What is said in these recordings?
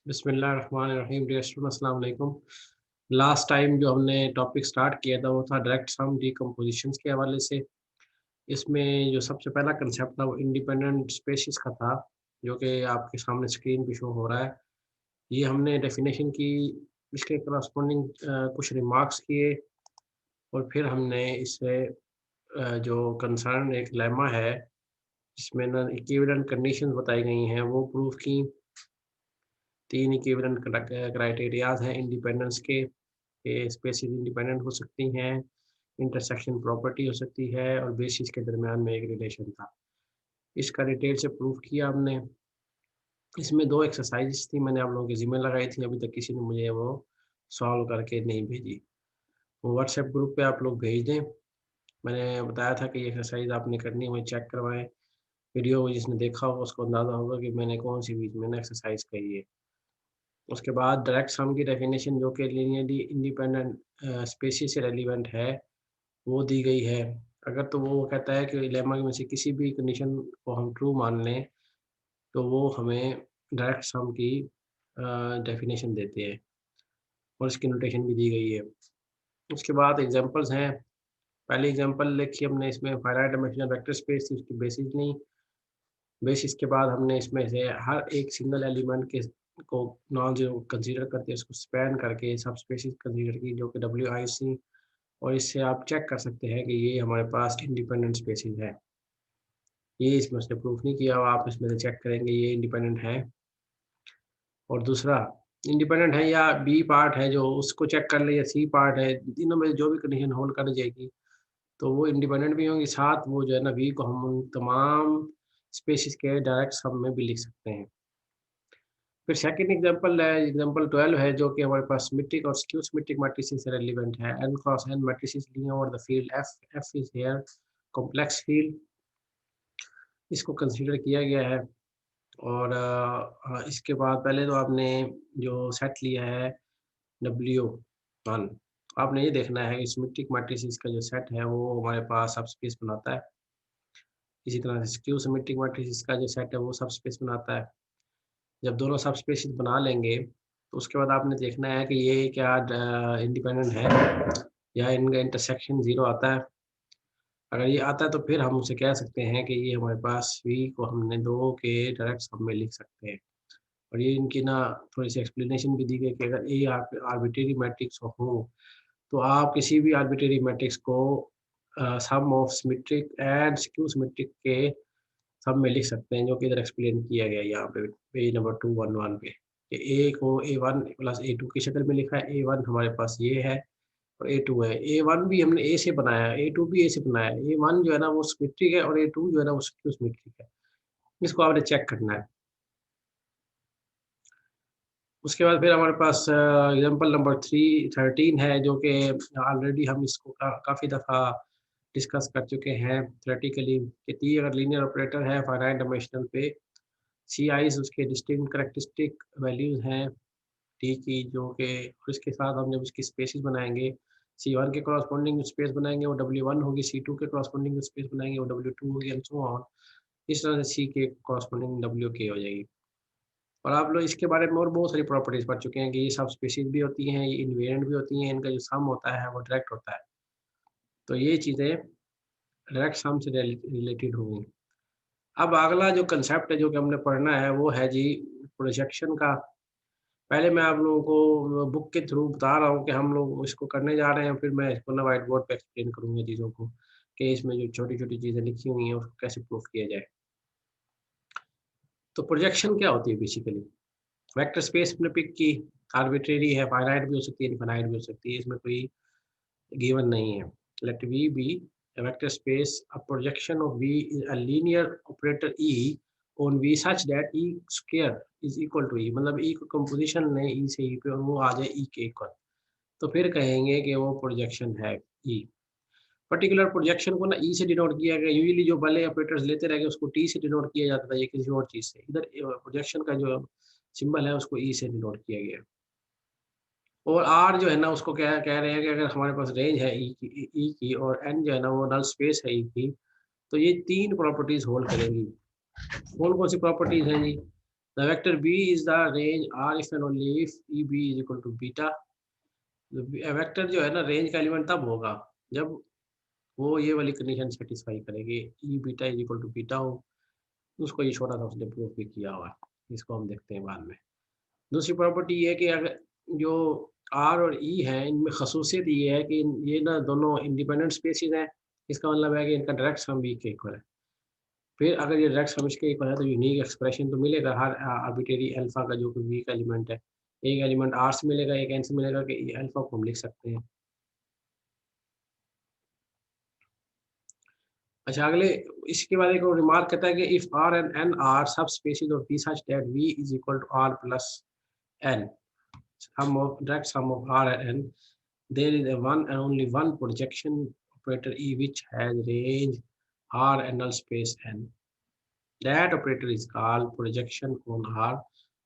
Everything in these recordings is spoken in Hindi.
बिस्मिल्लाहिर्रहमानिर्रहीम। डियर स्टूडेंट, अस्सलाम वालेकुम। लास्ट टाइम जो हमने टॉपिक स्टार्ट किया था वो था डायरेक्ट सम डीकम्पोजिशंस के हवाले से। इसमें जो सबसे पहला कंसेप्ट था वो इंडिपेंडेंट स्पेसिस का था, जो कि आपके सामने स्क्रीन पे शो हो रहा है। ये हमने डेफिनेशन की, इसके करस्पॉन्डिंग कुछ रिमार्क्स किए और फिर हमने इससे जो कंसर्न एक लेमा है जिसमें ना इक्विवेलेंट कंडीशंस बताई गई हैं वो प्रूफ की। 3 इक्विवेलेंट क्राइटेरियाज़ हैं इंडिपेंडेंस के, स्पेसिस इंडिपेंडेंट हो सकती हैं, इंटरसेक्शन प्रॉपर्टी हो सकती है और बेसिस के दरमियान में एक रिलेशन था। इसका डिटेल से प्रूफ किया हमने। इसमें 2 एक्सरसाइज़ेस थी, मैंने आप लोगों के ज़िम्मे लगाई थी, अभी तक किसी ने मुझे वो सॉल्व करके नहीं भेजी। वो व्हाट्सएप ग्रुप पे आप लोग भेज दें। मैंने बताया था कि ये एक्सरसाइज़ आपने करनी है, वही चेक करवाएँ। वीडियो जिसने देखा होगा उसको अंदाज़ा होगा कि मैंने कौन-सी बीच में ना एक्सरसाइज़ कही है। उसके बाद डायरेक्ट सम की डेफिनेशन जो कि लीनियरली इंडिपेंडेंट स्पेसिस से रेलेवेंट है, वो दी गई है। अगर तो वो कहता है कि लेमा में से किसी भी कंडीशन को हम ट्रू मान लें, तो वो हमें डायरेक्ट सम की डेफिनेशन देते हैं और इसकी नोटेशन भी दी गई है। उसके बाद एग्ज़ाम्पल्स हैं। पहली एग्ज़ाम्पल लिखी हमने, इसमें फाइनाइट डायमेंशनल वेक्टर स्पेस थी, उसकी बेसिस ली। बेसिस के बाद हमने इसमें से हर एक सिंगल एलिमेंट के को नॉन ज़ीरो कंसीडर करके उसको स्पैन करके सब स्पेसिस कंसीडर की, जो कि WIC, और इससे आप चेक कर सकते हैं कि ये हमारे पास इंडिपेंडेंट स्पेसिस है। ये इसमें उसने प्रूफ नहीं किया, आप इसमें से चेक करेंगे ये इंडिपेंडेंट है। और दूसरा, इंडिपेंडेंट है या बी पार्ट है जो उसको चेक कर ले, या सी पार्ट है, तीनों में जो भी कंडीशन होल्ड कर जाएगी तो वो इंडिपेंडेंट भी होंगी। साथ वो जो है ना वी को हम उन तमाम स्पेसिस के डायरेक्ट सम में भी लिख सकते हैं। फिर सेकंड एग्जांपल है, एग्जांपल 12 है, जो कि हमारे पास सिमेट्रिक और स्क्यू सिमेट्रिक मैट्रिसेस से रेलेवेंट है। n क्रॉस n मैट्रिसेस लिए over the field f is here complex field, इसको कंसीडर किया गया है। और इसके बाद पहले तो आपने जो सेट लिया है W1, आपने ये देखना है कि सिमेट्रिक मैट्रिसेस का जो सेट है वो हमारे पास सबस्पेस बनाता है। इसी तरह से स्क्यू सिमेट्रिक मैट्रिसेस का जो सेट है वो सबस्पेस बनाता है। जब दोनों सबस्पेसेस बना लेंगे तो उसके बाद आपने देखना है कि ये क्या इंडिपेंडेंट है या इनका इंटरसेक्शन 0 आता है। अगर ये आता है तो फिर हम उसे कह सकते हैं कि ये हमारे पास V को हमने 2 के डायरेक्ट सम में लिख सकते हैं। और ये इनकी ना थोड़ी-सी एक्सप्लेनेशन भी दी गई कि अगर A आर्बिट्रेरी मैट्रिक्स हो, तो आप किसी भी आर्बिट्रेरी मैट्रिक्स को sum of symmetric and skew symmetric के सब में लिख सकते हैं, जो कि इधर एक्सप्लेन किया गया है यहाँ पे पेज नंबर 211 पे। कि ए को A1 प्लस A2 की शक्ल में लिखा है। A1 हमारे पास ये है और A2 है। A1 भी हमने A से बनाया है, A2 भी A से बनाया है। A1 जो है ना वो सिमेट्रिक है और A2 जो है ना वो स्क्यू सिमेट्रिक है। इसको आपने चेक करना है। उसके बाद फिर हमारे पास एग्जांपल नंबर 13 है, जो कि ऑलरेडी हम इसको काफ़ी दफ़ा डिस्कस कर चुके हैं थ्योरेटिकली, कि T अगर लीनियर ऑपरेटर है फाइनाइट डायमेंशनल पे, CI's उसके डिस्टिंक्ट कैरेक्टरिस्टिक वैल्यूज़ हैं T की, जो कि इसके साथ हम जब इसकी स्पेसेस बनाएँगे, C1 के कॉरस्पॉन्डिंग स्पेस बनाएँगे वो W1 होगी, C2 के कॉरस्पॉन्डिंग स्पेस बनाएँगे वो W2 होगी एंड सो ऑन। इस तरह से C के कॉरस्पॉन्डिंग WK हो जाएगी। और आप लोग इसके बारे में और बहुत सारी प्रॉपर्टीज़ पढ़ चुके हैं कि ये सब स्पेसीज़ भी होती हैं, ये इन्वेरिएंट भी होती हैं, इनका जो सम होता है वो डायरेक्ट होता है। तो ये चीज़ें डायरेक्ट सम से रिलेटेड होंगी। अब अगला जो कांसेप्ट है जो कि हमने पढ़ना है वो है जी प्रोजेक्शन का। पहले मैं आप लोगों को बुक के थ्रू बता रहा हूँ कि हम लोग इसको करने जा रहे हैं, फिर मैं इसको ना व्हाइट बोर्ड पे एक्सप्लेन करूँगा चीज़ों को, कि इसमें जो छोटी-छोटी चीज़ें लिखी हुई हैं उसको कैसे प्रूफ किया जाए। तो प्रोजेक्शन क्या होती है बेसिकली? वेक्टर स्पेस हमने पिक की, आर्बिट्रेरी है, फाइनाइट भी हो सकती है, इनफाइनाइट भी हो सकती है, इसमें कोई गिवन नहीं है। Let V be a vector space, a projection of V is a linear operator E on V such that E square is equal to E, मतलब E को कंपोजिशन लें E से E पे और वो आ जाए E के इक्वल, तो फिर कहेंगे कि वो प्रोजेक्शन है E। पर्टिकुलर प्रोजेक्शन को ना E से डिनोट किया गया, यूजुअली जो भले ऑपरेटर्स लेते रह गए उसको T से डिनोट किया जाता था, ये किसी और चीज़ से। इधर प्रोजेक्शन का जो सिंबल है उसको E से डिनोट किया गया। और R जो है ना उसको क्या कह रहे हैं कि अगर हमारे पास रेंज है E की और N जो है ना वो नल स्पेस है E की, तो ये 3 प्रॉपर्टीज़ होल्ड करेंगी। कौन-कौन सी प्रॉपर्टीज़ हैं जी? The vector B is the range R if and only if EB is equal to beta. Vector जो है ना रेंज का एलिमेंट तब होगा जब वो ये वाली कंडीशन सेटिस्फाई करेगी, E beta is equal to beta हो। उसको ये छोटा सा उसने प्रूफ भी किया हुआ है, इसको हम देखते हैं बाद में। दूसरी प्रॉपर्टी ये है कि अगर जो आर और ई है इनमें खसूसियत ये है कि ये ना दोनों इंडिपेंडेंट स्पेसिस हैं। इसका मतलब है कि इनका डायरेक्ट सम वी के इक्वल है। फिर अगर ये डायरेक्ट सम इसके इक्वल है तो यूनिक एक्सप्रेशन तो मिलेगा हर आर्बिट्रेरी अल्फा का जो कि वी का एलिमेंट है। एक एलिमेंट आर से मिलेगा, एक एन से मिलेगा कि अल्फा को हम लिख सकते हैं। अच्छा, अगले इसके बाद एक और रिमार्क कहता है कि if R and N R subspaces of V such that V is equal to R plus N, sum of direct sum of r and n, there is a one and only one projection operator E which has range r and null space n. That operator is called projection on r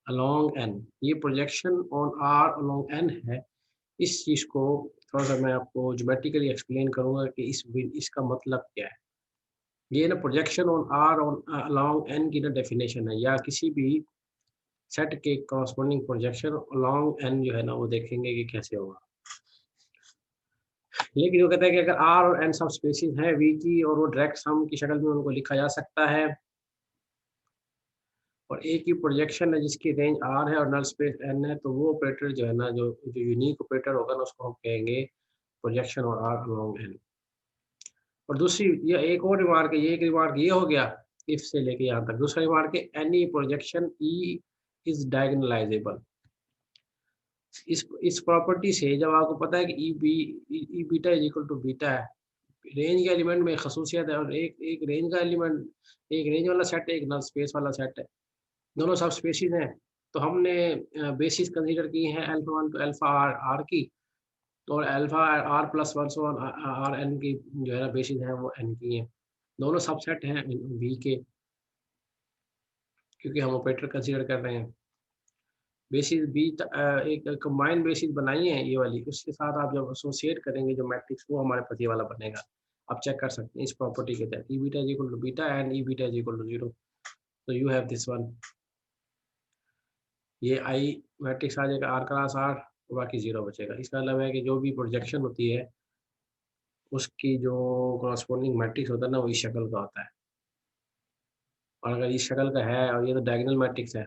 along n. ये projection on r along n है। इस चीज को थोड़ा सा मैं आपको ज्योमेट्रिकली एक्सप्लेन करूंगा कि इसका मतलब क्या है। ये ना projection on R on along N की ना डेफिनेशन है, या किसी भी सेट के कॉरस्पॉन्डिंग प्रोजेक्शन अलोंग एन जो है ना वो देखेंगे कि कैसे होगा। लेकिन वो कहता है कि अगर आर और एन सब स्पेसिस हैं वी की और वो डायरेक्ट सम की शक्ल में उनको लिखा जा सकता है, और एक ही प्रोजेक्शन है जिसकी रेंज आर है और नल स्पेस एन है, तो वो ऑपरेटर जो है ना जो जो यूनिक ऑपरेटर होगा ना उसको हम कहेंगे प्रोजेक्शन और आर अलोंग एन। और दूसरी ये एक और रिमार्क है, ये एक रिमार्क ये हो गया इफ से लेके यहाँ तक। दूसरा रिमार्क है any projection E is diagonalisable. इस प्रॉपर्टी से जब आपको पता है कि E beta is equal to beta है, रेंज के एलिमेंट में खसूसियत है, और एक एक रेंज का एलिमेंट, एक रेंज वाला सेट है, एक नल स्पेस वाला सेट है, दोनों सब स्पेसिस हैं। तो हमने बेसिस कंसीडर की हैं alpha one to alpha R R की, और alpha R plus one so R N की जो है ना बेसिस है वो एन की है। दोनों सबसेट हैं वी के, क्योंकि हम ऑपरेटर कंसीडर कर रहे हैं। बेसिस बी एक कंबाइंड बेसिस बनाई है ये वाली, उसके साथ आप जब एसोसिएट करेंगे जो मैट्रिक्स वो हमारे पास ये वाला बनेगा। आप चेक कर सकते हैं इस प्रॉपर्टी के तहत E beta is equal to beta and E beta is equal to 0। तो यू हैव दिस वन, ये आई मैट्रिक्स आ जाएगा आर क्लास आर, बाकी 0 बचेगा। इसका मतलब है कि जो भी प्रोजेक्शन होती है उसकी जो कॉरस्पॉन्डिंग मैट्रिक्स होता है ना वो इस शक्ल का होता है। और अगर इस शक्ल का है और ये तो डायगोनल मैट्रिक्स है,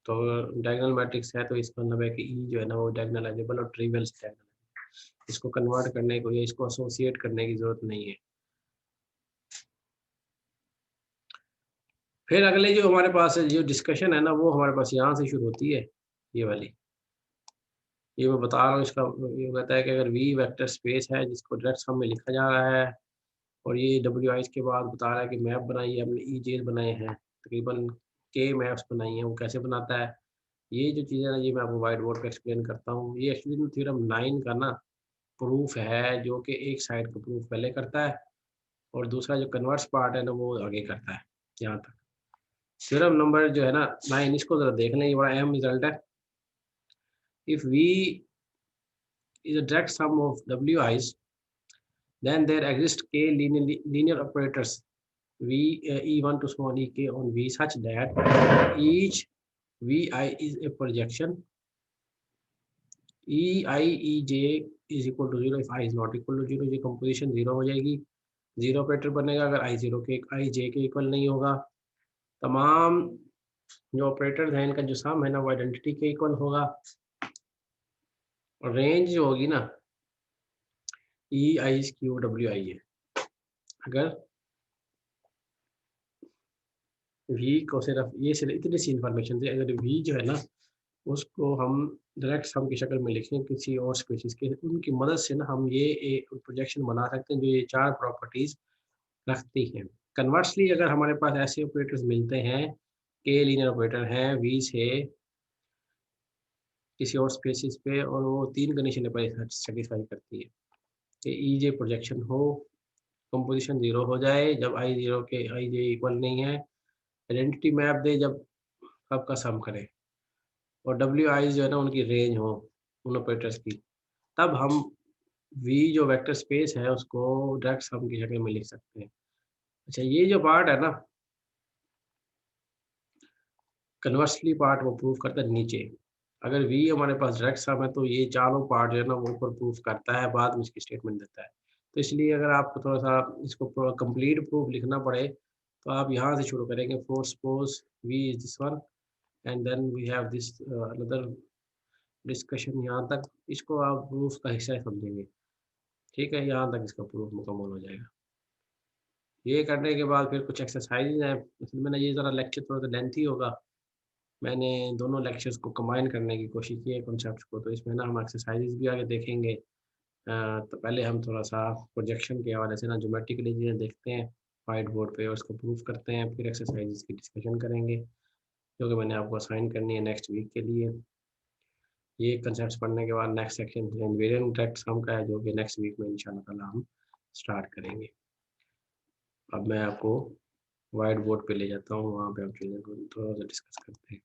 तो डायगोनल मैट्रिक्स है तो इसका मतलब है कि ई जो है ना वो डायगोनलाइजेबल और ट्रिवियल से डायगोनल है। इसको कन्वर्ट करने को या इसको एसोसिएट करने की जरूरत नहीं है। फिर अगले जो हमारे पास जो डिस्कशन है ना वो हमारे पास यहाँ से शुरू होती है, ये वाली। ये मैं बता रहा हूँ इसका, ये कहता है कि अगर वी वेक्टर स्पेस है जिसको डायरेक्ट सम में लिखा जा रहा है, और ये डब्ल्यू आई के बाद बता रहा है कि मैप बनाई है हमने, ई जेज बनाए हैं, तकरीबन के मैप्स बनाई हैं। वो कैसे बनाता है ये जो चीज़ है ना, ये मैं आपको वाइट बोर्ड पे एक्सप्लेन करता हूँ। ये एक्चुअली थ्योरम 9 का ना प्रूफ है, जो कि एक साइड का प्रूफ पहले करता है और दूसरा जो कन्वर्स पार्ट है ना वो आगे करता है। यहाँ तक थ्योरम नंबर जो है ना 9, इसको जरा देख लें, ये बड़ा अहम रिजल्ट है। If V is a direct sum of W I's, then there exist k linear operators v e1 to small ek on v such that each vi is a projection ei ej is equal to 0 if I is not equal to 0। ये कंपोजिशन 0 हो जाएगी, 0 ऑपरेटर बनेगा अगर i 0 के i j के इक्वल नहीं होगा। तमाम जो ऑपरेटर हैं इनका जो सम है ना वो आइडेंटिटी के इक्वल होगा, और रेंज जो होगी ना ई आई क्यू डब्ल्यू आई है। अगर वी को सिर्फ इतनी सी इन्फॉर्मेशन से अगर वी जो है ना उसको हम डायरेक्ट सम की शक्ल में लिखें किसी और स्पेसिस के, उनकी मदद से ना हम ये एक प्रोजेक्शन बना सकते हैं जो ये 4 प्रॉपर्टीज रखती हैं। कन्वर्सली अगर हमारे पास ऐसे ऑपरेटर्स मिलते हैं, के लीनियर ऑपरेटर हैं वी से किसी और स्पेसिस पे, और वो 3 कंडीशन पर सेटिस्फाई करती है कि ई जे प्रोजेक्शन हो, कंपोजिशन 0 हो जाए जब आई 0 के आई जे इक्वल नहीं है, आइडेंटिटी मैप दे जब सबका सम करे, और डब्ल्यू आई जो है ना उनकी रेंज हो उन ऑपरेटर्स की, तब हम वी जो वेक्टर स्पेस है उसको डायरेक्ट सम की शक्ल में लिख सकते हैं। अच्छा, ये जो पार्ट है ना कन्वर्सली पार्ट वो प्रूफ करता है नीचे। अगर वी हमारे पास डायरेक्ट सम है तो ये चारों पार्ट जो है ना वो ऊपर प्रूफ करता है, बाद में इसकी स्टेटमेंट देता है। तो इसलिए अगर आपको थोड़ा-सा इसको कंप्लीट प्रूफ लिखना पड़े, तो आप यहाँ से शुरू करेंगे। For suppose V is this one and then we have this another discussion, यहाँ तक इसको आप प्रूफ का हिस्सा समझेंगे। ठीक है? यहाँ तक इसका प्रूफ मुकम्मल हो जाएगा। ये करने के बाद फिर कुछ एक्सरसाइज़ हैं। असल में ना ये ज़रा लेक्चर थोड़ा-सा लेंथी होगा। मैंने दोनों लेक्चर्स को कंबाइन करने की कोशिश की है कॉन्सेप्ट्स को, तो इसमें ना हम एक्सरसाइज़ेज़ भी आगे देखेंगे। तो पहले हम थोड़ा-सा प्रोजेक्शन के हवाले से ना ज्योमेट्रिकली चीज़ें देखते हैं व्हाइट बोर्ड पे और उसको प्रूफ करते हैं, फिर एक्सरसाइज़ेज़ की डिस्कशन करेंगे, जो कि मैंने आपको असाइन करनी है नेक्स्ट वीक के लिए। ये कॉन्सेप्ट्स पढ़ने के बाद next section invariant direct sum का है, जो कि नेक्स्ट वीक में इंशाल्लाह ताला हम स्टार्ट करेंगे। अब मैं आपको व्हाइट बोर्ड पे ले जाता हूँ, वहाँ पे हम चीज़ों को थोड़ा-सा डिस्कस करते हैं।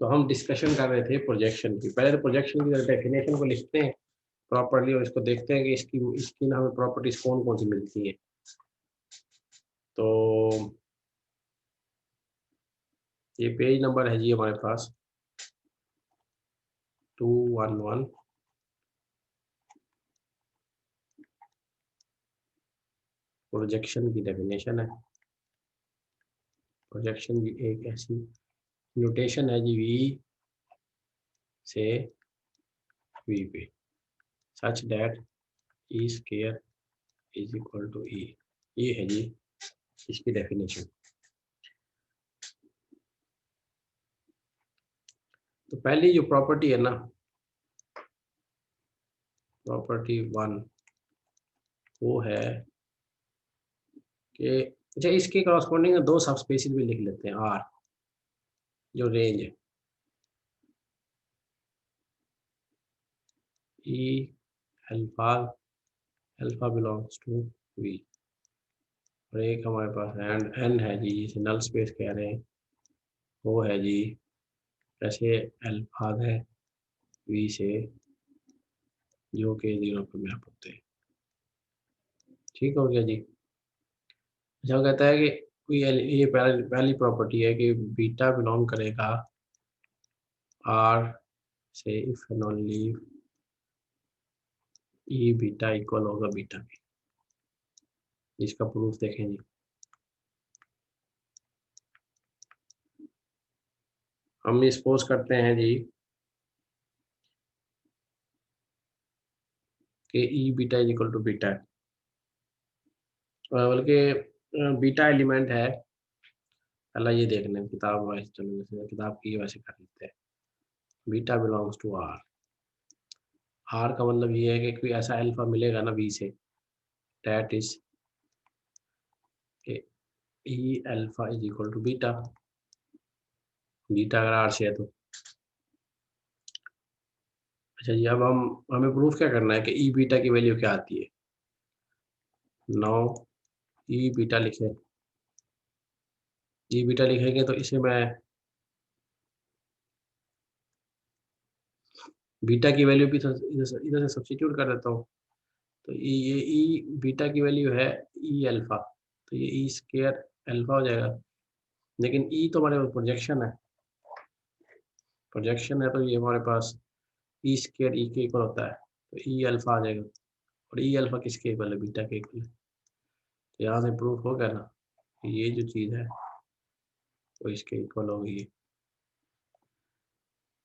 तो हम डिस्कशन कर रहे थे प्रोजेक्शन की। पहले तो प्रोजेक्शन की डेफिनेशन को लिखते हैं प्रॉपर्ली और इसको देखते हैं कि इसकी ना हमें प्रॉपर्टीज़ कौन-कौन सी मिलती हैं। तो ये पेज नंबर है जी हमारे पास 211। प्रोजेक्शन की डेफिनेशन है। प्रोजेक्शन की एक ऐसी नोटेशन है जी वी से वी पे such that E square is equal to E. ये है जी इसकी डेफिनेशन। तो पहली जो प्रॉपर्टी है ना, प्रॉपर्टी 1 वो है कि अच्छा इसके कॉरस्पॉन्डिंग दो सब स्पेसिस भी लिख लेते हैं। आर जो रेंज है E alpha, alpha belongs to V, और एक हमारे पास एंड एन है जी जिसे नल स्पेस कह रहे हैं, वो है जी ऐसे अल्फा है वी से जो कि 0 पे मैप होते हैं। ठीक हो गया जी। अच्छा वो कहता है कि ये पहली प्रॉपर्टी है कि बीटा बिलोंग करेगा आर से if and only E beta equal होगा बीटा के। इसका प्रूफ देखें जी। हम सपोज करते हैं जी कि E beta is equal to beta है, बल्कि बीटा एलिमेंट है। पहला ये देख लें किताब वाइज, चलो जैसे किताब की वैसे कर लेते हैं। Beta belongs to R. R का मतलब ये है कि कोई ऐसा अल्फा मिलेगा ना वी से, that is E alpha is equal to beta. Beta अगर आर से है तो अच्छा जी, अब हम हमें प्रूफ क्या करना है कि ई बीटा की वैल्यू क्या आती है। नौ ई बीटा लिखे, ई बीटा लिखेंगे तो इसे मैं बीटा की वैल्यू भी तो इधर से सब्स्टिट्यूट कर देता हूँ। तो ये ई बीटा की वैल्यू है ई अल्फा, तो ये ई स्क्वायर अल्फा हो जाएगा। लेकिन ई तो हमारे प्रोजेक्शन है, प्रोजेक्शन है तो ये हमारे पास ई स्क्वायर ई के इक्वल होता है, तो ई अल्फा आ जाएगा। और ई अल्फा किसके इक्वल है, बीटा के इक्वल है। तो यहाँ से प्रूफ हो गया ना कि ये जो चीज़ है वो इसके इक्वल हो गई है।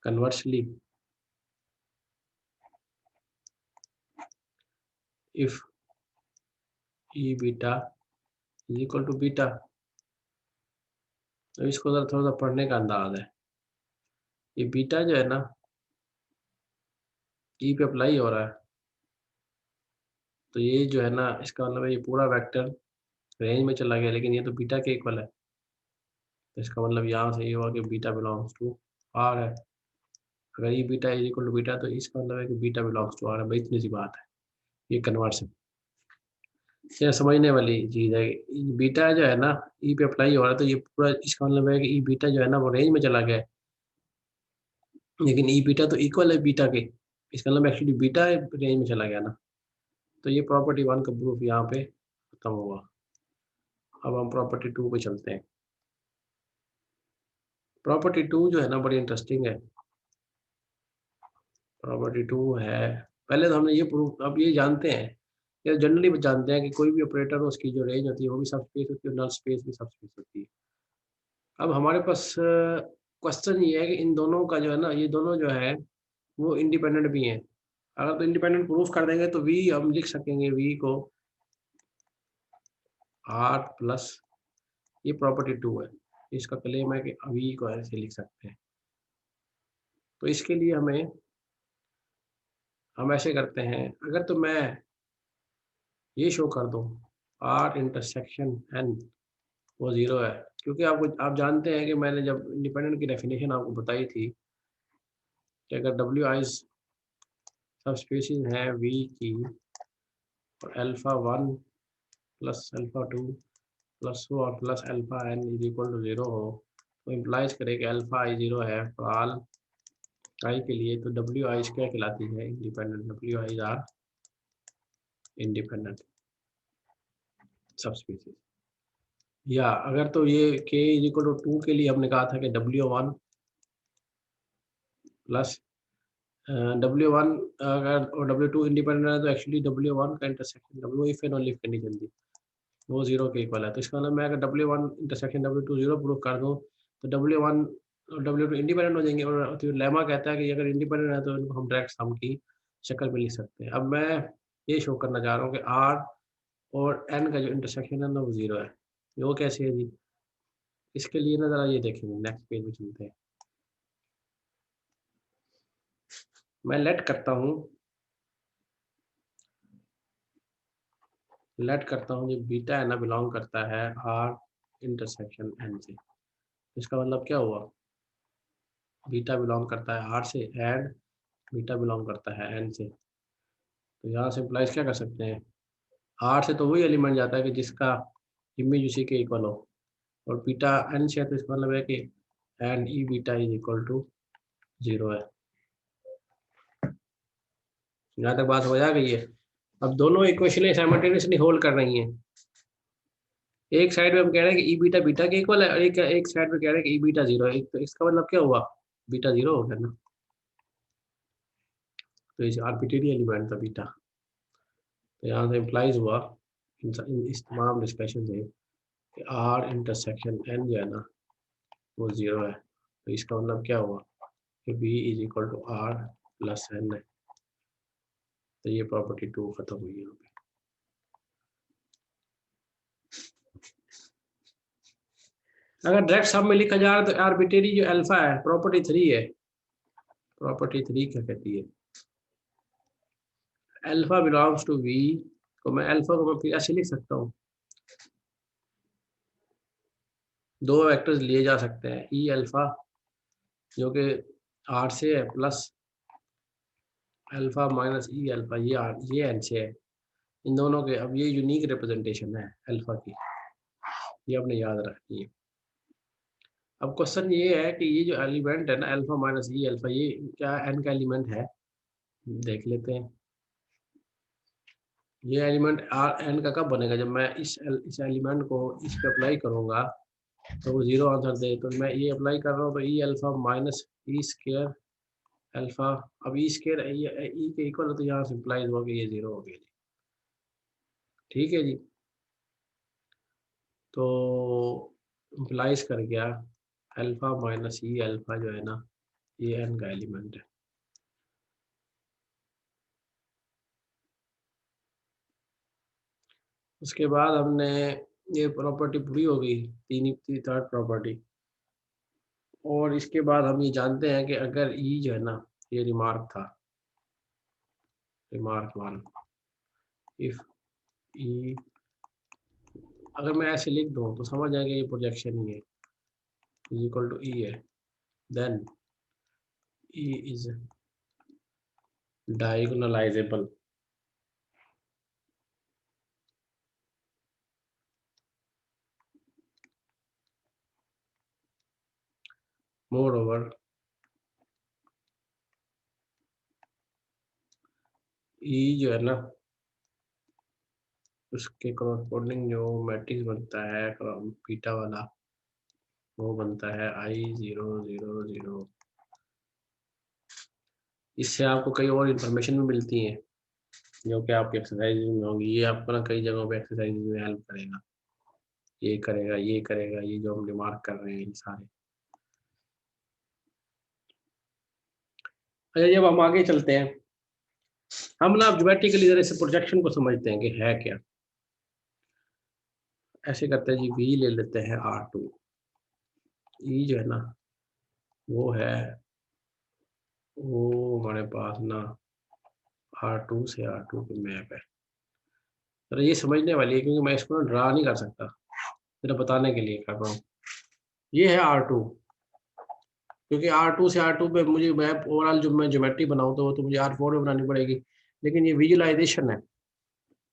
Conversely if E beta is equal to beta, तो इसको जरा थोड़ा सा पढ़ने का अंदाज है। ये बीटा जो है ना ई पे अप्लाई हो रहा है, तो ये जो है ना इसका मतलब है ये पूरा वेक्टर रेंज में चला गया, लेकिन ये तो बीटा के इक्वल है। तो इसका मतलब यहाँ से ये हुआ कि बीटा बिलोंग्स टू आर है। अगर ये beta is equal to beta तो इसका मतलब है कि बीटा बिलोंग्स टू आर है। भाई इतनी सी बात है, ये कन्वर्सन ये समझने वाली चीज़ है। बीटा जो है ना ई पे अप्लाई हो रहा है, तो ये पूरा इसका मतलब है कि ई बीटा जो है ना वो रेंज में चला गया है, लेकिन ई बीटा तो इक्वल है बीटा के। इसका मतलब एक्चुअली बीटा रेंज में चला गया ना। तो ये प्रॉपर्टी 1 का प्रूफ यहाँ पे खत्म हुआ। अब हम प्रॉपर्टी 2 पे चलते हैं। प्रॉपर्टी 2 जो है ना बड़ी इंटरेस्टिंग है। प्रॉपर्टी 2 है, पहले तो हमने ये प्रूफ, अब ये जानते हैं, या जनरली जानते हैं कि कोई भी ऑपरेटर हो उसकी जो रेंज होती है वो भी सबस्पेस होती है, नल स्पेस भी सबस्पेस होती है। अब हमारे पास क्वेश्चन ये है कि इन दोनों का जो है ना, ये दोनों जो है वो इंडिपेंडेंट भी हैं। अगर तो इंडिपेंडेंट प्रूफ कर देंगे तो वी हम लिख सकेंगे, वी को आर प्लस, ये प्रॉपर्टी 2 है। इसका क्लेम है कि वी को ऐसे लिख सकते हैं। तो इसके लिए हम ऐसे करते हैं, अगर तो मैं ये शो कर दूं आर इंटरसेक्शन एन वो 0 है, क्योंकि आप जानते हैं कि मैंने जब इंडिपेंडेंट की डेफिनेशन आपको बताई थी कि अगर डब्ल्यू आई सब स्पीशीज हैं वी की, और अल्फा 1 प्लस अल्फा 2 प्लस और plus alpha N is equal to 0 हो, तो इम्प्लाइज करे कि अल्फा आई 0 है फॉर ऑल आई के लिए, तो डब्ल्यू आई क्या कहलाती है, independent. W I R independent सब स्पीशीज। या अगर तो ये के इज इक्वल टू 2 के लिए हमने कहा था कि W1 प्लस W1, अगर और W2 इंडिपेंडेंट है तो एक्चुअली W1 का intersection W if and only if condition थी वो 0 के इक्वल है। तो इसका मतलब मैं अगर W1 इंटरसेक्शन W2 0 प्रूव कर दूं तो W1 और W2 इंडिपेंडेंट हो जाएंगे, और तो लेमा कहता है कि अगर इंडिपेंडेंट है तो इनको हम डायरेक्ट सम की शक्ल में लिख सकते हैं। अब मैं ये शो करना चाह रहा हूँ कि R और N का जो इंटरसेक्शन है ना वो 0 है। वो कैसे है जी, इसके लिए ना ज़रा ये देखेंगे, नेक्स्ट पेज में चलते हैं। मैं लेट करता हूँ जो बीटा है ना बिलोंग करता है R इंटरसेक्शन N से। इसका मतलब क्या हुआ, बीटा बिलोंग करता है R से एंड बीटा बिलोंग करता है N से। तो यहाँ से इम्प्लाइज क्या कर सकते हैं, R से तो वही एलिमेंट जाता है कि जिसका इमेज उसी के इक्वल हो, और बीटा N से है तो इसका मतलब है कि and E beta is equal to 0 है। यहाँ तक बात हो जा गई है। अब दोनों इक्वेशनें साइमल्टेनियसली होल्ड कर रही हैं। एक साइड में हम कह रहे हैं कि ई बीटा बीटा के इक्वल है, और एक साइड में कह रहे हैं कि ई बीटा 0 है। तो इसका मतलब क्या हुआ, बीटा 0 हो गया ना। तो इस आर्बिट्रेरी एलिमेंट था बीटा। तो यहाँ से इम्प्लाइज हुआ इस तमाम डिस्कशन से कि आर इंटरसेक्शन एन जो है ना वो 0 है। तो इसका मतलब क्या हुआ कि B is equal to R plus N है। तो ये प्रॉपर्टी 2 खत्म हुई यहाँ पे। अगर डायरेक्ट सब में लिखा जा रहा है तो आर्बिट्रेरी जो अल्फा है प्रॉपर्टी 3 है। प्रॉपर्टी 3 क्या कहती है, अल्फा बिलोंग्स टू वी, तो मैं अल्फा को मैं फिर ऐसे लिख सकता हूँ, दो वेक्टर्स लिए जा सकते हैं, ई अल्फा जो कि आर से है प्लस अल्फा माइनस ई अल्फा ये एन से है। इन दोनों के अब ये यूनिक रिप्रेजेंटेशन है अल्फा की, ये आपने याद रखनी है। अब क्वेश्चन ये है कि ये जो एलिमेंट है ना अल्फा माइनस ई अल्फा, ये क्या एन का एलिमेंट है, देख लेते हैं। ये एलिमेंट आर एन का कब बनेगा, जब मैं इस एलिमेंट को इस पे अप्लाई करूंगा तो वो 0 आंसर दे। तो मैं ये अप्लाई कर रहा हूँ तो ई alpha minus E square alpha, अब ई स्केयर ई के इक्वल है तो यहाँ सिंप्लाइज हो गया, ये 0 हो गया जी। ठीक है जी, तो इम्प्लाइज कर गया अल्फा माइनस ई अल्फा जो है ना ये एन का एलिमेंट है। उसके बाद हमने ये प्रॉपर्टी पूरी हो गई, थर्ड प्रॉपर्टी। और इसके बाद हम ये जानते हैं कि अगर ई जो है ना, ये रिमार्क था, रिमार्क वन, इफ ई, अगर मैं ऐसे लिख दूँ तो समझ जाएंगे ये प्रोजेक्शन ही है, इज इक्वल टू ई है, then E is diagonalisable. Moreover E जो है ना उसके कॉरस्पॉन्डिंग जो मैट्रिक्स बनता है बीटा वाला, वो बनता है I0 0 0। इससे आपको कई और इन्फॉर्मेशन भी मिलती है जो कि आपकी एक्सरसाइज में होगी। ये आपको ना कई जगहों पे एक्सरसाइज में हेल्प करेगा, ये करेगा, ये करेगा, ये जो हम रिमार्क कर रहे हैं ये सारे। अच्छा, जब हम आगे चलते हैं, हम ना ज्योमेट्रिकली जरा से प्रोजेक्शन को समझते हैं कि है क्या। ऐसे करते हैं जी, V ले लेते हैं R2। E जो है ना, वो है, वो हमारे पास ना R2 से R2 की मैप है। तो ये समझने वाली है क्योंकि मैं इसको ना ड्रा नहीं कर सकता, मेरा बताने के लिए कर रहा हूँ। ये है R2, क्योंकि R2 से R2 पे मुझे मैप ओवरऑल जो मैं ज्योमेट्री बनाऊँ तो वो तो मुझे R4 में बनानी पड़ेगी। लेकिन ये विजुअलाइजेशन है।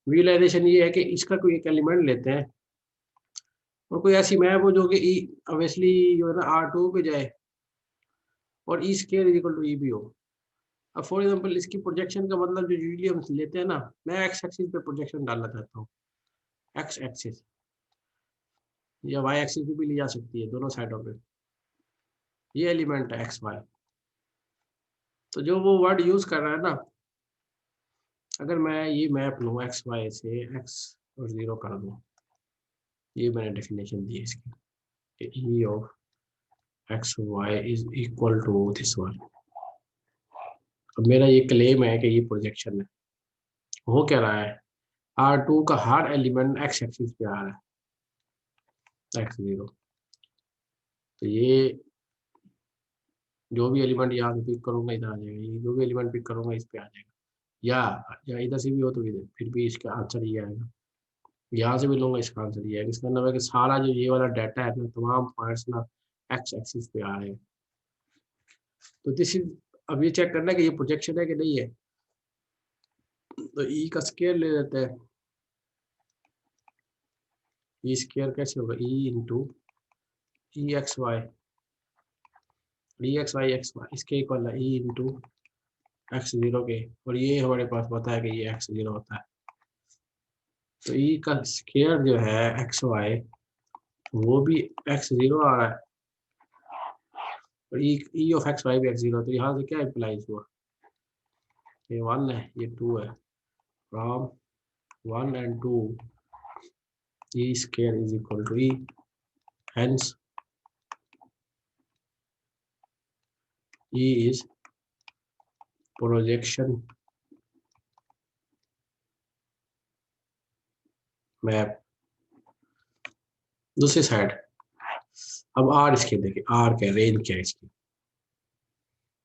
विजुअलाइजेशन ये है कि इसका कोई एक एलिमेंट लेते हैं और कोई ऐसी मैप हो जो कि ई ऑब्वियसली जो है ना R2 पे जाए और ई स्क्वायर इज इक्वल टू ई भी हो। अब फॉर एग्जांपल इसकी प्रोजेक्शन का मतलब जो यूजुअली हम लेते हैं ना, मैं एक्स एक्सिस पे प्रोजेक्शन डालना चाहता हूँ, एक्स एक्सिस या वाई एक्सिस पे भी ली जा सकती है, दोनों साइडों पे। ये एलिमेंट है एक्स वाई। तो जो वो वर्ड यूज कर रहा है ना, अगर मैं ये मैप लूँ एक्स वाई से, एक्स और जीरो कर दूँ, ये मैंने डेफिनेशन दी है इसकी, E of X Y is equal to this one. अब मेरा ये क्लेम है कि ये प्रोजेक्शन है, हो क्या रहा है, R2 का हर एलिमेंट एक्स एक्सिस पे आ रहा है, एक्स जीरो। तो ये जो भी एलिमेंट यहाँ से पिक करूंगा इधर आ जाएगा, ये जो भी एलिमेंट पिक करूंगा इस पे आ जाएगा, या इधर से भी हो तो इधर, फिर भी इसका आंसर ये आएगा। यहाँ से भी लूंगा इसका आंसर ये आएगा। इसका मतलब है कि सारा जो ये वाला डाटा है ना, तमाम पॉइंट्स ना एक्स एक्सिस पे आ रहे हैं। तो दिस इज, अब ये चेक करना है कि ये प्रोजेक्शन है कि नहीं है। तो ई का स्केयर ले लेते हैं। ई स्केयर कैसे होगा, ई इंटू ई एक्स वाई, ई एक्स वाई इसके इक्वल है ई इंटू एक्स जीरो के, और ये हमारे पास पता है कि ये एक्स जीरो होता है। तो ई का स्केयर जो है एक्स वाई, वो भी एक्स जीरो आ रहा है, और ई ऑफ एक्स वाई भी एक्स जीरो। तो यहाँ से क्या इम्प्लाइज हुआ, ये वन है, ये टू है, from one and two E square is equal to E, hence E is projection map. दूसरी साइड, अब आर इसके देखिए, आर क्या रेंज क्या है इसकी,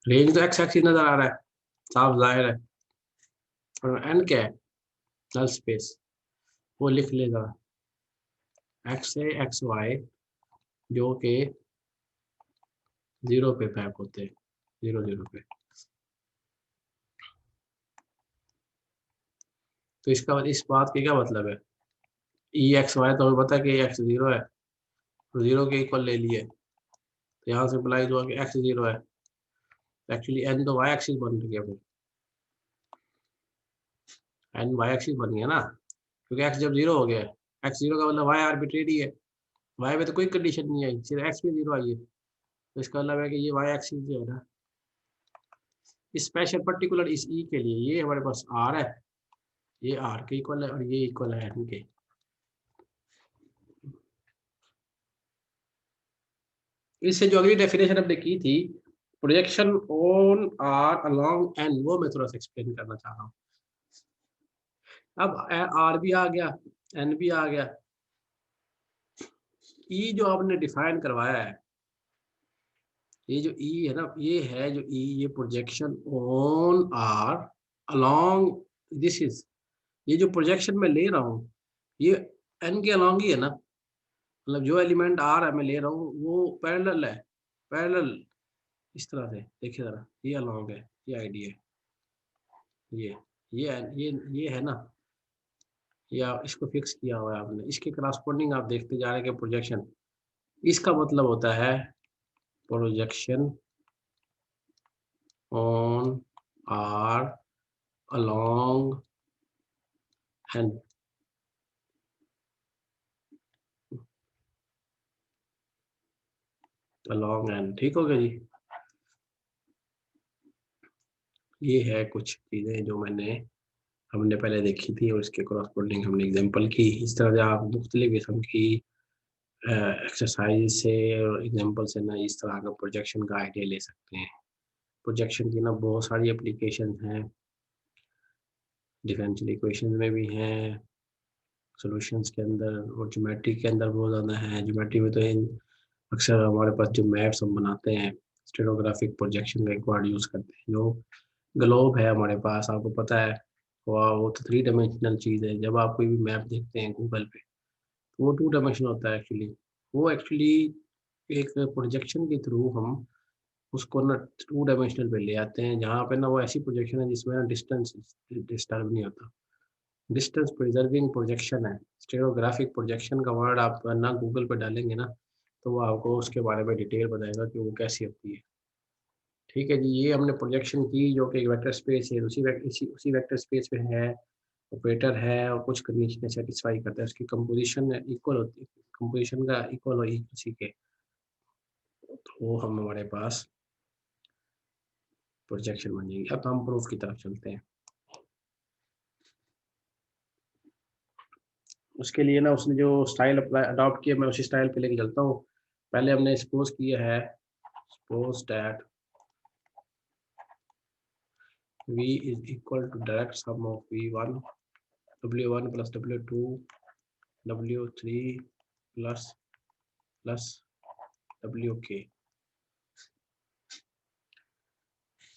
रेंज तो एक्स एक्सिस नजर आ रहा है, साफ जाहिर है। और एन क्या है, नल स्पेस, वो लिख लेगा, एक्स है एक्स वाई जो कि जीरो पे मैप होते हैं, जीरो जीरो पे। तो इसका इस बात का क्या मतलब है, ई एक्स वाई तो हमें पता है कि एक्स जीरो है, तो जीरो के इक्वल ले लिए, तो यहाँ से अप्लाई हुआ कि एक्स जीरो है। एक्चुअली एन तो वाई एक्सिस बन गया, फिर एन वाई एक्सिस बन गया ना, क्योंकि एक्स जब जीरो हो गया, एक्स जीरो का मतलब वाई आर्बिट्रेरी है, वाई में तो कोई कंडीशन नहीं आई, सिर्फ एक्स में जीरो आई है। तो इसका मतलब है कि ये वाई एक्सिस जो है ना, स्पेशल पर्टिकुलर इस ई के लिए ये हमारे पास आर है, ये आर के इक्वल है और ये इक्वल है एन के। इससे जो अगली डेफिनेशन हमने की थी, projection on R along N, वो मैं थोड़ा सा एक्सप्लेन करना चाह रहा हूँ। अब आर भी आ गया, एन भी आ गया, ई जो आपने डिफाइन करवाया है, ये जो ई है ना, ये है जो ई, ये projection on R along this is, ये जो प्रोजेक्शन मैं ले रहा हूँ ये एन के अलोंग ही है ना, मतलब जो एलिमेंट आर है मैं ले रहा हूँ वो पैरेलल है, पैरेलल इस तरह से देखिए जरा, ये अलोंग है, ये आईडी है, ये ये है ना, या इसको फिक्स किया हुआ है आपने, इसके करस्पॉन्डिंग आप देखते जा रहे हैं कि प्रोजेक्शन, इसका मतलब होता है projection on R along N. Along and, ठीक हो गया जी। ये है कुछ चीज़ें जो हमने पहले देखी थी और इसके कॉरस्पॉन्डिंग हमने एग्जांपल की। इस तरह से आप मुख्तलिफ किस्म की एक्सरसाइज से और एग्जांपल से ना इस तरह का प्रोजेक्शन का आइडिया ले सकते हैं। प्रोजेक्शन की ना बहुत सारी एप्लीकेशन हैं, डिफरेंशियल इक्वेशन में भी हैं, सॉल्यूशंस के अंदर और ज्योमेट्री के अंदर बहुत ज़्यादा है। ज्योमेट्री में तो इन अक्सर हमारे पास जो मैप्स हम बनाते हैं, स्टेरोग्राफिक प्रोजेक्शन का एक वर्ड यूज़ करते हैं। जो ग्लोब है हमारे पास, आपको पता है, वो तो थ्री डायमेंशनल चीज़ है। जब आप कोई भी मैप देखते हैं गूगल पे, तो वो टू डायमेंशनल होता है एक्चुअली। वो एक्चुअली एक प्रोजेक्शन के थ्रू हम उसको ना टू डायमेंशनल पे ले आते हैं, जहाँ पे ना वो ऐसी प्रोजेक्शन है जिसमें ना डिस्टेंस डिस्टर्ब नहीं होता। डिस्टेंस प्रिजर्विंग प्रोजेक्शन है। स्टेरियोग्राफिक प्रोजेक्शन का वर्ड आप ना गूगल पे डालेंगे ना, तो वो आपको उसके बारे में डिटेल बताएगा कि वो कैसी होती है। ठीक है जी, ये हमने प्रोजेक्शन की जो कि एक वेक्टर स्पेस है, उसी वेक्टर स्पेस में है, ऑपरेटर है और कुछ कंडीशनें सैटिस्फाई करता है, उसकी कंपोजिशन इक्वल होती है, कंपोजिशन का इक्वल हो उसी के, तो हम हमारे पास प्रोजेक्शन बन जाएगी। अब हम प्रूफ की तरफ चलते हैं। उसके लिए ना उसने जो स्टाइल अप्लाई अडॉप्ट किया, मैं उसी स्टाइल पे लेके चलता हूँ। पहले हमने सपोज किया है, suppose that v is equal to direct sum of v1 w1 plus w2 w3 plus wk।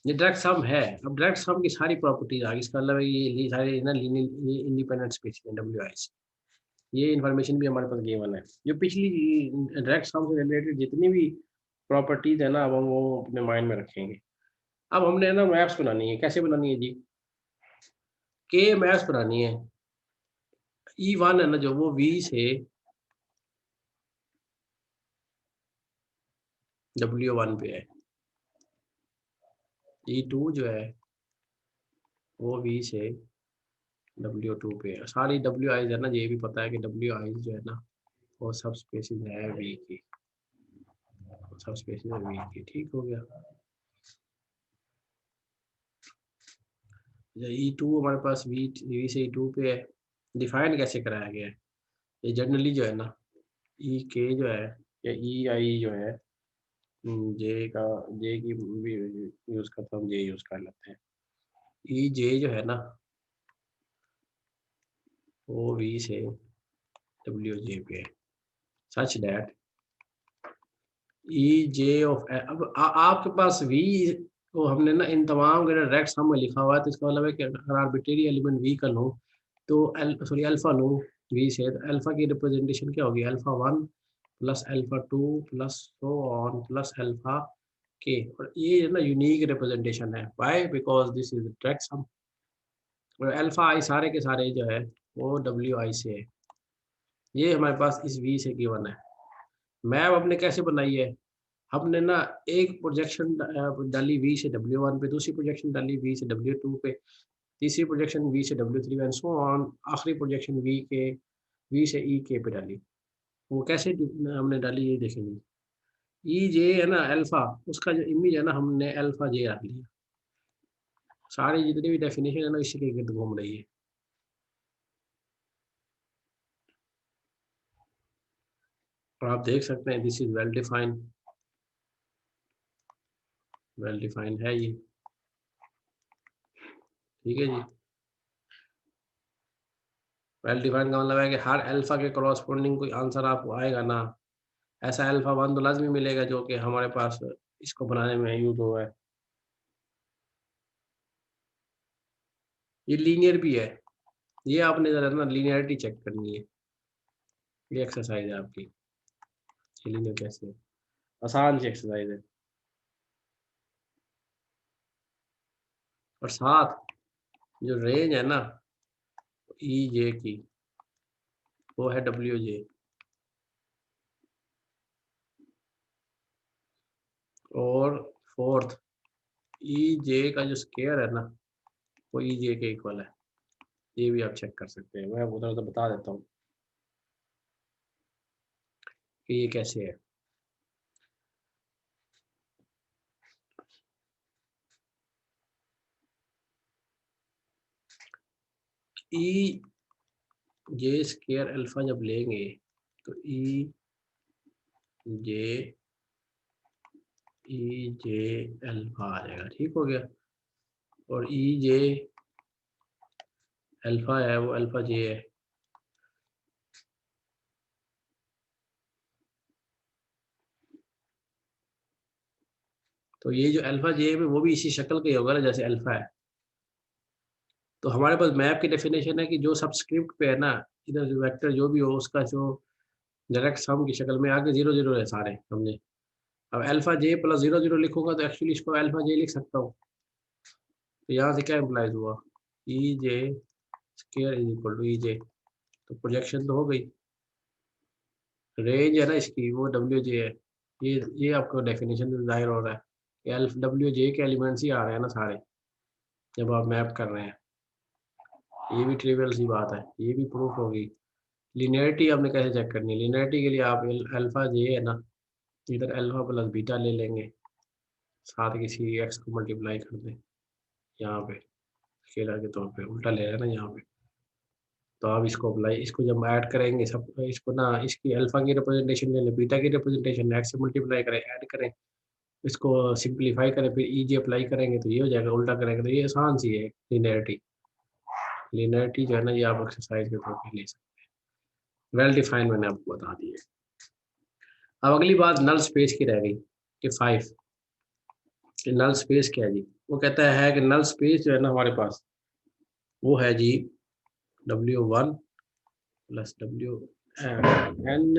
ये डायरेक्ट सम है। अब डायरेक्ट सम की सारी प्रॉपर्टीज आ गई, इसका मतलब है ये सारे ना लीनियर इंडिपेंडेंट स्पेस है डब्ल्यू आई। ये इन्फॉर्मेशन भी हमारे पास गिवन है। जो पिछली डायरेक्ट सम से रिलेटेड जितनी भी प्रॉपर्टीज है ना, अब हम वो अपने माइंड में रखेंगे। अब हमने ना मैप्स बनानी है। कैसे बनानी है जी? के मैप्स बनानी है। ई वन है ना जो, वो वी से डब्ल्यू वन पे है। ई टू जो है वो वी से डब्ल्यू टू पे है। सारी डब्ल्यू आईज है ना, ये भी पता है कि डब्ल्यू आईज जो है ना वो सब स्पेसिस है वी की, सब स्पेसिस है वी की। ठीक हो गया। ई टू हमारे पास वी से ई टू पे है। डिफाइन कैसे कराया गया है? ये जनरली जो है ना, ई के जो है या ई आई जो है, जे का, जे की भी यूज करता हूँ, जे यूज कर लेते हैं। ई जे जो है ना वो वी से डब्ल्यू जे पे है, सच दैट ई जे ऑफ, अब आपके पास वी को हमने ना इन तमाम के डायरेक्ट सम में लिखा हुआ है, तो इसका मतलब है कि अगर आर्बिट्रेरी एलिमेंट वी का लूँ तो अल्फा लूँ वी से, तो अल्फा की रिप्रेजेंटेशन क्या होगी? Alpha one plus alpha to plus so on plus alpha के। और ये है ना यूनिक रिप्रेजेंटेशन है। Why? Because this is direct sum. और अल्फा आई सारे के सारे जो है वो डब्ल्यू आई से है। ये हमारे पास इस वी से गिवन है। मैप हमने कैसे बनाई है? हमने ना एक प्रोजेक्शन डाली वी से डब्ल्यू वन पे, दूसरी प्रोजेक्शन डाली वी से डब्ल्यू टू पे, तीसरी प्रोजेक्शन वी से W three and so on, आखिरी प्रोजेक्शन वी से ई के पे डाली। वो कैसे हमने डाली ये देखेंगे। ई जे है ना अल्फा, उसका जो इमेज है ना हमने अल्फा जे रख लिया। सारी जितनी भी डेफिनेशन है ना इसी के गिर्द घूम रही है। और आप देख सकते हैं दिस इज वेल डिफाइंड है ये। ठीक है जी। वेल डिफाइंड का मतलब है कि हर अल्फा के कॉरस्पॉन्डिंग कोई आंसर आपको आएगा ना। ऐसा अल्फा वन तो लाजमी मिलेगा जो कि हमारे पास इसको बनाने में यूज हुआ है। ये लीनियर भी है। ये आपने जरा ना लीनियरिटी चेक करनी है। ये एक्सरसाइज है आपकी। ये लीनियर कैसे है? आसान सी एक्सरसाइज है। और साथ जो रेंज है ना ई जे की, वो है डब्ल्यू जे। और फोर्थ, ई जे का जो स्केयर है ना वो ई जे के इक्वल है। ये भी आप चेक कर सकते हैं। मैं उधर उधर बता देता हूँ कि ये कैसे है। ई जे स्केयर अल्फा जब लेंगे तो ई जे अल्फा आ जाएगा, ठीक हो गया। और ई जे अल्फा है वो अल्फा जे है। तो ये जो अल्फा जे है वो भी इसी शक्ल का ही होगा ना जैसे अल्फा है। तो हमारे पास मैप की डेफिनेशन है कि जो सबस्क्रिप्ट पे है ना, इधर जो वेक्टर जो भी हो उसका जो डायरेक्ट सम की शक्ल में आगे जीरो जीरो है सारे हमने। अब अल्फा जे प्लस जीरो जीरो लिखूंगा तो एक्चुअली इसको अल्फा जे लिख सकता हूँ। तो यहाँ से क्या इम्प्लाइज हुआ, ई जे स्केयर इज इक्वल टू ई जे। तो प्रोजेक्शन तो हो गई। रेंज है ना इसकी वो डब्ल्यू जे है। ये आपको डेफिनेशन से जाहिर हो रहा है कि एल्फ डब्ल्यू जे के एलिमेंट्स ही आ रहे हैं ना सारे जब आप मैप कर रहे हैं। ये भी ट्रिवियल सी बात है, ये भी प्रूफ होगी। लिनियरिटी आपने कैसे चेक करनी है, लिनियरिटी के लिए आप अल्फा जे है ना, इधर अल्फा प्लस बीटा ले लेंगे, साथ किसी एक्स को मल्टीप्लाई कर दें यहाँ पे, स्केलर के तौर पे उल्टा ले रहे हैं ना यहाँ पे। तो आप इसको अप्लाई, इसको जब ऐड करेंगे सब इसको ना, इसकी अल्फा की रिप्रेजेंटेशन ले लें, बीटा की रिप्रेजेंटेशन एक्स से मल्टीप्लाई करें, ऐड करें, इसको सिंप्लीफाई करें, फिर ई जी अप्लाई करेंगे तो ये हो जाएगा, उल्टा करेंगे तो ये आसान सी है लिनियरिटी। लिनियरिटी जो है ना ये आप एक्सरसाइज के तौर पे ले सकते हैं, वेल डिफाइंड मैंने आपको बता दी है। अब अगली बात नल स्पेस की रह गई कि 5 कि नल स्पेस क्या है जी। वो कहता है कि नल स्पेस जो है ना हमारे पास वो है जी W1 plus W N.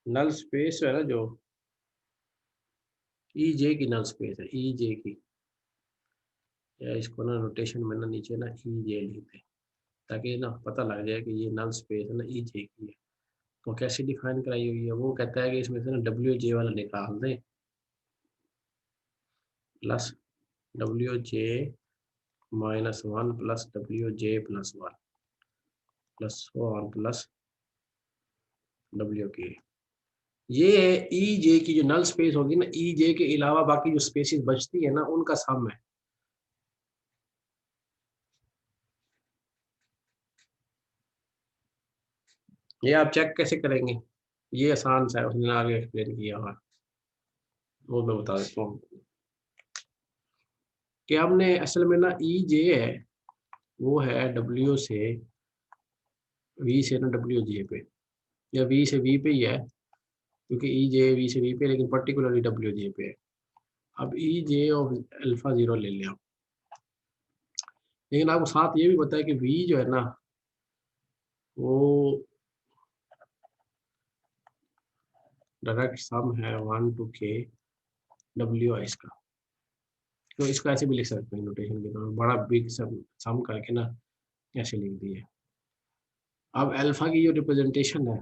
Null space जो है ना जो ई जे की नल स्पेस है, ई जे की, या इसको ना नोटेशन में ना नीचे ना ई जे लिखते हैं ताकि ना पता लग जाए कि ये नल स्पेस है ना ई जे की है। तो कैसे डिफाइन कराई हुई है, वो कहता है कि इसमें से ना डब्ल्यू जे वाला निकाल दें, plus W J -1 plus W J +1 plus one plus W के। ये है ई जे की जो नल स्पेस होगी ना, ई जे के अलावा बाकी जो स्पेसिस बचती है ना उनका सम है। ये आप चेक कैसे करेंगे, ये आसान सा है, उसने आगे एक्सप्लेन किया हुआ, वो मैं बता देता हूँ कि हमने असल में ना ई जे है वो है डब्ल्यू से वी से ना डब्ल्यू जे पे, या वी से वी पे ही है, क्योंकि ई जे वी से वी पे, लेकिन पर्टिकुलरली डब्ल्यू जे पे है। अब ई जे और अल्फा जीरो ले लिया, लेकिन आपको साथ ये भी पता है कि वी जो है ना वो डायरेक्ट सम है 1 to k डब्ल्यू आई इसका। तो इसको ऐसे भी लिख सकते हैं नोटेशन के तौर पर, बड़ा बिग सम करके ना ऐसे लिख दिए। अब अल्फा की जो रिप्रेजेंटेशन है,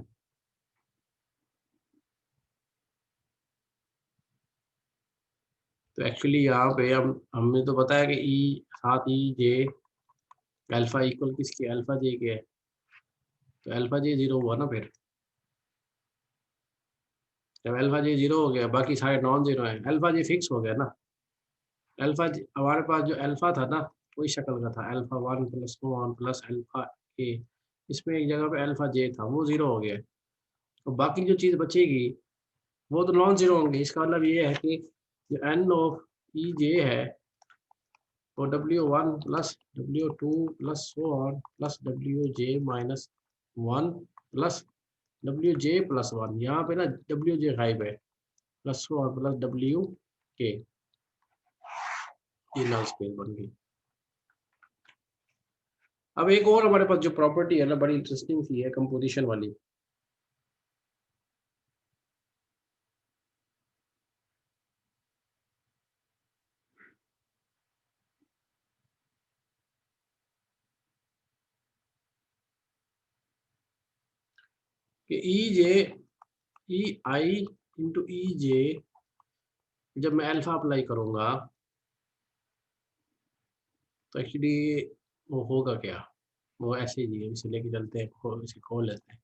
तो एक्चुअली यहाँ पे हम हमें तो पता है कि ई साथ ई जे अल्फा इक्वल किसके, अल्फा जे के है। तो अल्फा जे जीरो हुआ ना फिर, जब अल्फा जे जीरो हो गया बाकी सारे नॉन जीरो हैं, अल्फा जे फिक्स हो गया ना। अल्फा हमारे पास जो अल्फा था ना वही शक्ल का था, अल्फा 1 प्लस 1 प्लस अल्फा ए। इसमें एक जगह पे अल्फा जे था वो जीरो हो गया। तो बाकी जो चीज़ बचेगी वो तो नॉन जीरो होंगे। इसका मतलब ये है कि जो एन ऑफ ई जे है वो W1 plus W2 plus so on plus W J -1 plus W J +1, यहाँ पे ना डब्ल्यू जे गायब है, plus so on plus W के, ये नल स्पेस बन गई। अब एक और हमारे पास जो प्रॉपर्टी है ना बड़ी इंटरेस्टिंग सी है कंपोजिशन वाली, कि ई जे ई आई इंटू ई जे, जब मैं अल्फा अप्लाई करूंगा तो एक्चुअली वो होगा क्या, वो ऐसे ही जी इसे लेके चलते हैं, इसे खोल लेते हैं।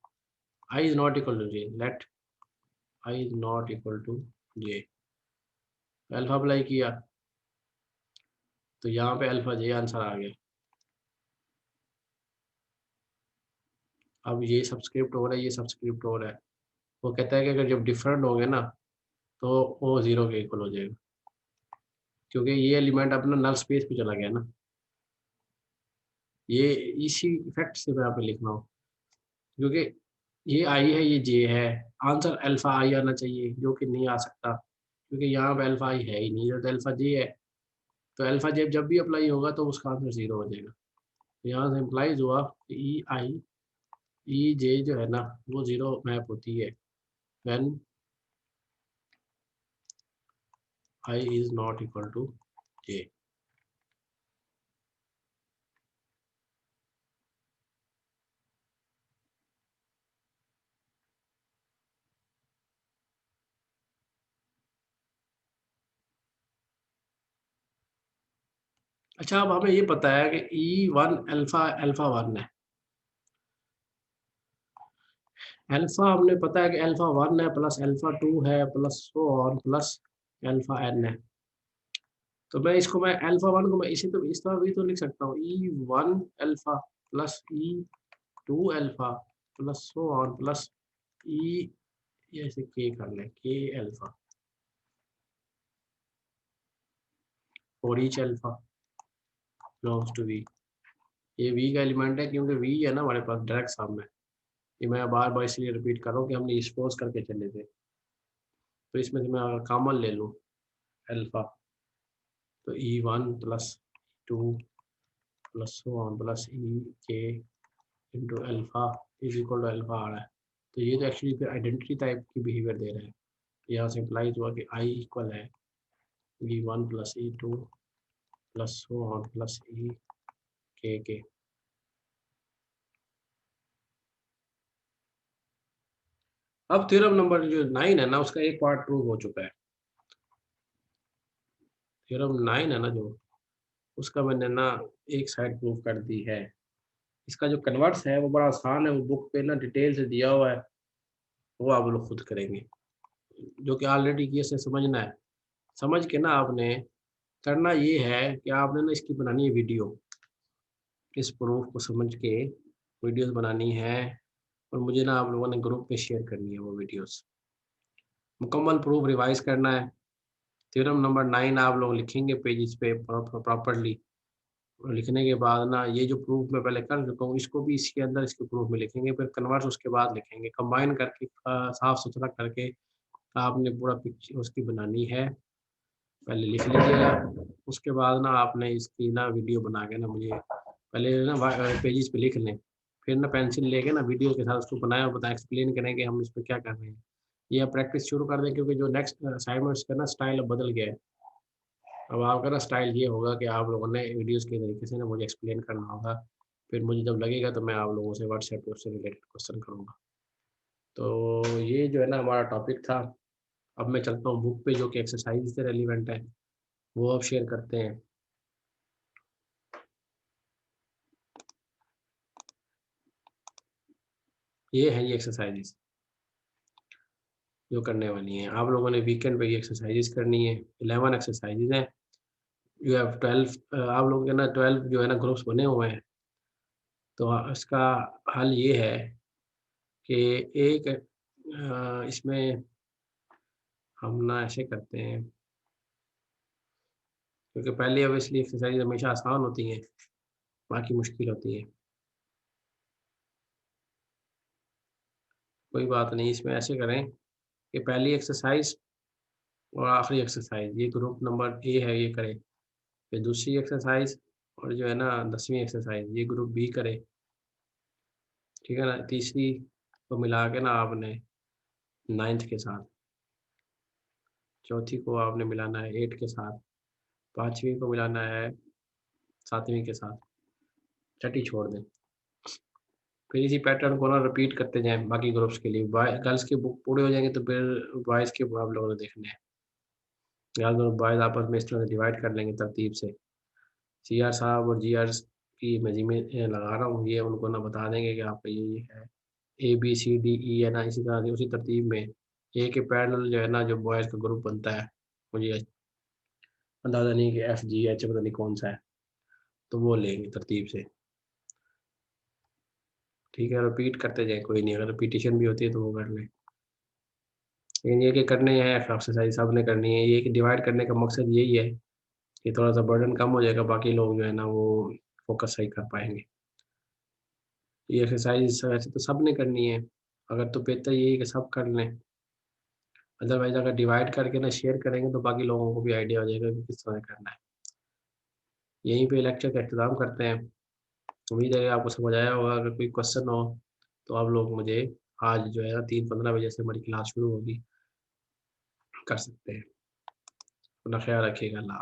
I is not equal to J, let I is not equal to J, alpha apply किया तो यहाँ पे अल्फा जे आंसर आ गया। अब ये सब्सक्रिप्ट हो रहा है, ये सब्सक्रिप्ट हो रहा है। वो कहता है कि अगर जब डिफरेंट होंगे ना, तो वो 0 के इक्वल हो जाएगा, क्योंकि ये एलिमेंट अपना नल स्पेस पे चला गया ना। ये इसी इफेक्ट से मैं यहाँ पे लिख रहा हूँ, क्योंकि ये आई है, ये जे है। आंसर अल्फा आई आना चाहिए, जो कि नहीं आ सकता, क्योंकि यहाँ पे अल्फा आई है ही नहीं, तो अल्फा जे है। तो अल्फा जेब जब भी अप्लाई होगा तो उसका आंसर 0 हो जाएगा। तो यहाँ से इम्प्लाइज हुआ कि ई आई ई जे जो है ना, वो 0 मैप होती है when I is not equal to J. अच्छा, अब हमें ये पता है कि E one alpha alpha one है। अल्फा हमने पता है कि अल्फा वन है, प्लस अल्फा टू है, plus so on, plus alpha N है। तो मैं इसको, मैं अल्फा वन को मैं इसी तो इस तरह भी तो लिख सकता हूँ, E one alpha plus E two alpha plus so on plus E, जैसे के कर ले, K alpha for each alpha belongs to V. ये वी का एलिमेंट है, क्योंकि वी है ना हमारे पास डायरेक्ट सामने। ये मैं बार बार इसलिए रिपीट कर रहा हूँ कि हमने एक्सपोज करके चले थे। तो इसमें से मैं कॉमन ले लूँ अल्फा, तो E one plus two plus so on plus E K into alpha is equal to alpha आ रहा है। तो ये तो एक्चुअली फिर आइडेंटिटी टाइप की बिहेवियर दे रहा है। यहाँ से इम्प्लाइज हुआ कि आई इक्वल है E one plus E two plus so on plus E K. अब थ्योरम नंबर जो 9 है ना, उसका एक पार्ट प्रूव हो चुका है। थ्योरम 9 है ना जो, उसका मैंने ना एक साइड प्रूव कर दी है। इसका जो कन्वर्ट्स है वो बड़ा आसान है, वो बुक पे ना डिटेल से दिया हुआ है, वो आप लोग खुद करेंगे, जो कि ऑलरेडी ये से समझना है। समझ के ना आपने करना ये है कि आपने ना इसकी बनानी है वीडियो, इस प्रूफ को समझ के वीडियोस बनानी है, और मुझे ना आप लोगों ने ग्रुप में शेयर करनी है वो वीडियोस। मुकम्मल प्रूफ रिवाइज करना है। थ्योरम नंबर 9 आप लोग लिखेंगे पेजेस पे प्रॉपरली। और लिखने के बाद ना ये जो प्रूफ मैं पहले कर चुका हूँ, इसको भी इसके अंदर इसके प्रूफ में लिखेंगे, फिर कन्वर्स उसके बाद लिखेंगे, कंबाइन करके साफ सुथरा करके आपने पूरा पिक्चर उसकी बनानी है। पहले लिख लीजिएगा, उसके बाद ना आपने इसकी ना वीडियो बना के ना मुझे पहले ना पेजेस पे लिख लें, फिर ना पेंसिल लेके ना वीडियो के साथ उसको बनाए और बताएं, एक्सप्लेन करें कि हम इस पर क्या कर रहे हैं। ये आप प्रैक्टिस शुरू कर दें, क्योंकि जो नेक्स्ट असाइनमेंट्स का ना स्टाइल अब बदल गया है। अब आपका ना स्टाइल ये होगा कि आप लोगों ने वीडियोस के तरीके से ना मुझे एक्सप्लेन करना होगा, फिर मुझे जब लगेगा तो मैं आप लोगों से व्हाट्सएप पे उससे रिलेटेड क्वेश्चन करूँगा। तो ये जो है ना हमारा टॉपिक था। अब मैं चलता हूँ बुक पे, जो कि एक्सरसाइज से रेलिवेंट है, वो अब शेयर करते हैं। ये है ये एक्सरसाइजेस जो करने वाली हैं आप लोगों ने वीकेंड पे, ये एक्सरसाइजेस करनी है। 11 एक्सरसाइजेस हैं। यू हैव 12, आप लोगों के ना 12 जो है ना ग्रुप्स बने हुए हैं। तो इसका हल ये है कि एक इसमें हम ना ऐसे करते हैं, क्योंकि पहले ऑब्वियसली एक्सरसाइज हमेशा आसान होती हैं, बाकी मुश्किल होती हैं। कोई बात नहीं, इसमें ऐसे करें कि पहली एक्सरसाइज और आखिरी एक्सरसाइज ये ग्रुप नंबर ए है, ये करें। फिर दूसरी एक्सरसाइज और जो है ना 10वीं एक्सरसाइज ये ग्रुप बी करे। ठीक है ना। तीसरी को मिला के ना आपने 9th के साथ, चौथी को आपने मिलाना है 8 के साथ, पांचवी को मिलाना है 7वीं के साथ, छठी छोड़ दें। फिर इसी पैटर्न को ना रिपीट करते जाएं बाकी ग्रुप्स के लिए। गर्ल्स की बुक पूरे हो जाएंगे तो फिर बॉयज़ के आप लोगों ने देखने हैं। गर्ल्स और बॉयज़ आपस में इस तरह से डिवाइड कर लेंगे तरतीब से। सीआर साहब और जीआर की मैं जिम्मे लगा रहा हूँ, ये उनको ना बता देंगे कि आपका ये है। A B C D E है ना, इसी तरह से उसी तरतीब में ए के पैरेलल जो है ना जो बॉयज़ का ग्रुप बनता है, मुझे अंदाज़ा नहीं कि एफ जी एच पता नहीं कौन सा है, तो वो लेंगे तरतीब से। ठीक है, रिपीट करते जाएँ, कोई नहीं, अगर रिपीटिशन भी होती है तो वो कर लें। लेकिन ये कि करने हैं एक्सरसाइज सबने करनी है, ये कि डिवाइड करने का मकसद यही है कि थोड़ा-सा बर्डन कम हो जाएगा, बाकी लोग जो है ना वो फ़ोकस सही कर पाएँगे। ये एक्सरसाइज वैसे तो सबने करनी है, अगर तो बेहतर यही है कि सब कर लें, अदरवाइज़ अगर डिवाइड करके ना शेयर करेंगे तो बाकी लोगों को भी आइडिया हो जाएगा कि किस तरह करना है। यहीं पे लेक्चर का इख्तिताम करते हैं। उम्मीद है कि आपको समझ आया होगा, अगर कोई क्वेश्चन हो तो आप लोग मुझे आज जो है ना 3:15 बजे से हमारी क्लास शुरू होगी, कर सकते हैं। अपना ख़्याल रखिएगा। अल्लाह